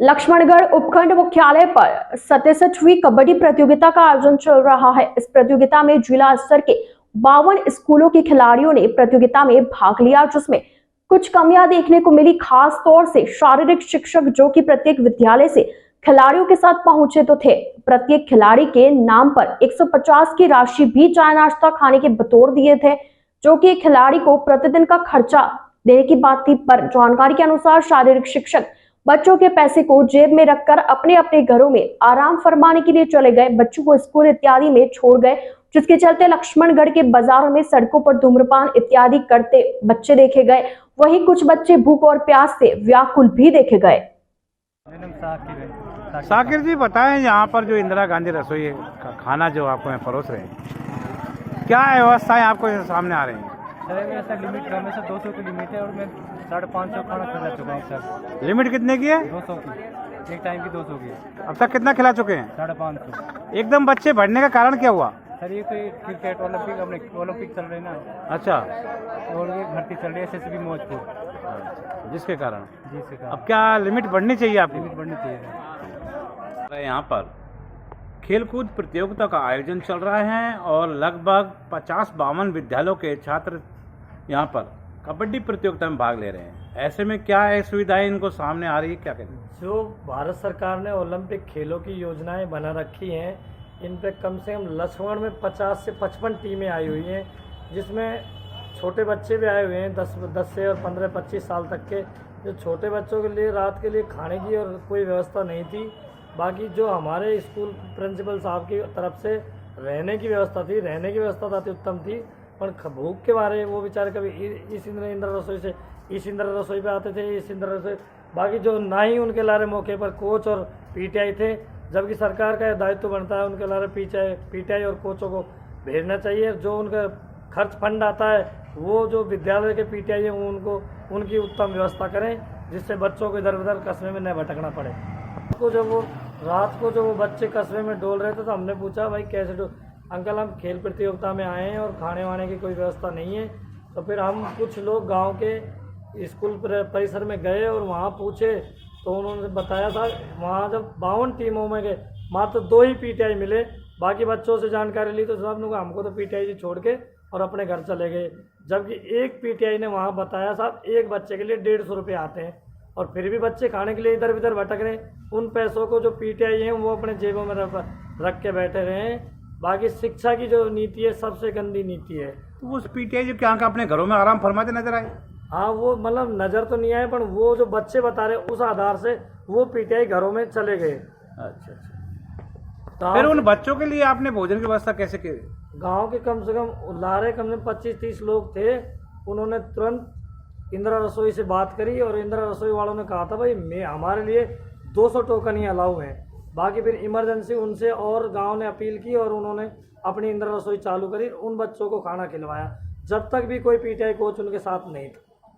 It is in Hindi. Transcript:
लक्ष्मणगढ़ उपखंड मुख्यालय पर 67वीं कबड्डी प्रतियोगिता का आयोजन चल रहा है। इस प्रतियोगिता में जिला स्तर के 52 स्कूलों के खिलाड़ियों ने प्रतियोगिता में भाग लिया, जिसमें कुछ कमियां देखने को मिली। खास तौर से शारीरिक शिक्षक जो कि प्रत्येक विद्यालय से खिलाड़ियों के साथ पहुंचे तो थे, प्रत्येक खिलाड़ी के नाम पर 150 की राशि भी चाय नाश्ता खाने के बतौर दिए थे, जो कि खिलाड़ी को प्रतिदिन का खर्चा देने की बात थी। पर जानकारी के अनुसार शारीरिक शिक्षक बच्चों के पैसे को जेब में रखकर अपने अपने घरों में आराम फरमाने के लिए चले गए, बच्चों को स्कूल इत्यादि में छोड़ गए, जिसके चलते लक्ष्मणगढ़ के बाजारों में सड़कों पर धूम्रपान इत्यादि करते बच्चे देखे गए। वहीं कुछ बच्चे भूख और प्यास से व्याकुल भी देखे गए। साकिर जी बताएं, यहाँ पर जो इंदिरा गांधी रसोई का खाना जो आपको यहाँ परोस रहे हैं, क्या व्यवस्थाएं आपको सामने आ रही हैं? सर मेरा सर लिमिट है, हमेशा 200 की लिमिट है और मैं 550 खाना खिला चुका हूँ सर। लिमिट कितने की है? 200 की, एक टाइम की 200 की। अब तक कितना खिला चुके हैं? 550। एकदम बच्चे बढ़ने का कारण क्या हुआ? सर ये कोई क्रिकेट ओलंपिक चल रहे ना। अच्छा, और ये भर्ती चल रही है SSB मौजपुर, जिसके कारण अब क्या लिमिट बढ़नी चाहिए? आपकी लिमिट बढ़नी चाहिए। यहाँ पर खेलकूद प्रतियोगिता का आयोजन चल रहा है और लगभग 50-52 विद्यालयों के छात्र यहाँ पर कबड्डी प्रतियोगिता में भाग ले रहे हैं। ऐसे में क्या है सुविधाएं इनको सामने आ रही है, क्या कहते हैं? जो भारत सरकार ने ओलंपिक खेलों की योजनाएं बना रखी हैं, इन पे कम से कम लक्ष्मण में 50 से 55 टीमें आई हुई हैं, जिसमें छोटे बच्चे भी आए हुए हैं, 10 से और 15-25 साल तक के। जो छोटे बच्चों के लिए रात के लिए खाने की और कोई व्यवस्था नहीं थी। बाकी जो हमारे स्कूल प्रिंसिपल साहब की तरफ से रहने की व्यवस्था थी, रहने की व्यवस्था अति उत्तम थी। पर भूख के बारे वो बेचारे कभी इस इंदिरा रसोई से इस इंदिरा रसोई पे आते थे, इस इंदिरा रसोई। बाकी जो ना ही उनके लारे मौके पर कोच और PTI थे, जबकि सरकार का दायित्व बनता है उनके लारे PTI और कोचों को भेजना चाहिए। जो उनका खर्च फंड आता है वो जो विद्यालय के PTI हैं उनको उनकी उत्तम व्यवस्था करें, जिससे बच्चों को इधर उधर कस्बे में न भटकना पड़े। तो जब वो रात को जो वो बच्चे कस्बे में डोल रहे थे तो हमने पूछा भाई कैसे अंकल हम खेल प्रतियोगिता में आए हैं और खाने वाने की कोई व्यवस्था नहीं है। तो फिर हम कुछ लोग गांव के स्कूल परिसर में गए और वहाँ पूछे तो उन्होंने बताया था वहाँ जब 52 टीमों में गए मात्र 2 ही PTI मिले। बाकी बच्चों से जानकारी ली तो सब लोग हमको तो PTI जी छोड़ के और अपने घर चले गए, जबकि एक PTI ने वहाँ बताया साहब एक बच्चे के लिए 150 रुपये आते हैं और फिर भी बच्चे खाने के लिए इधर उधर भटक रहे हैं। उन पैसों को जो PTI हैं वो अपने जेबों में रख के बैठे रहे हैं। बाकी शिक्षा की जो नीति है सबसे गंदी नीति है। तो उस PTI जो क्या अपने घरों में आराम फरमाते नजर आए? हाँ, वो मतलब नज़र तो नहीं आए, पर वो जो बच्चे बता रहे उस आधार से वो PTI घरों में चले गए। अच्छा। तो फिर उन बच्चों के लिए आपने भोजन की व्यवस्था कैसे की? गांव के कम से कम 25-30 लोग थे। उन्होंने तुरंत इंदिरा रसोई से बात करी और इंदिरा रसोई वालों ने कहा था भाई हमारे लिए 200 टोकन ही अलाउ हैं। बाकी फिर इमरजेंसी उनसे और गांव ने अपील की और उन्होंने अपनी इंदिरा रसोई चालू करी, उन बच्चों को खाना खिलवाया, जब तक भी कोई PTI कोच उनके साथ नहीं था।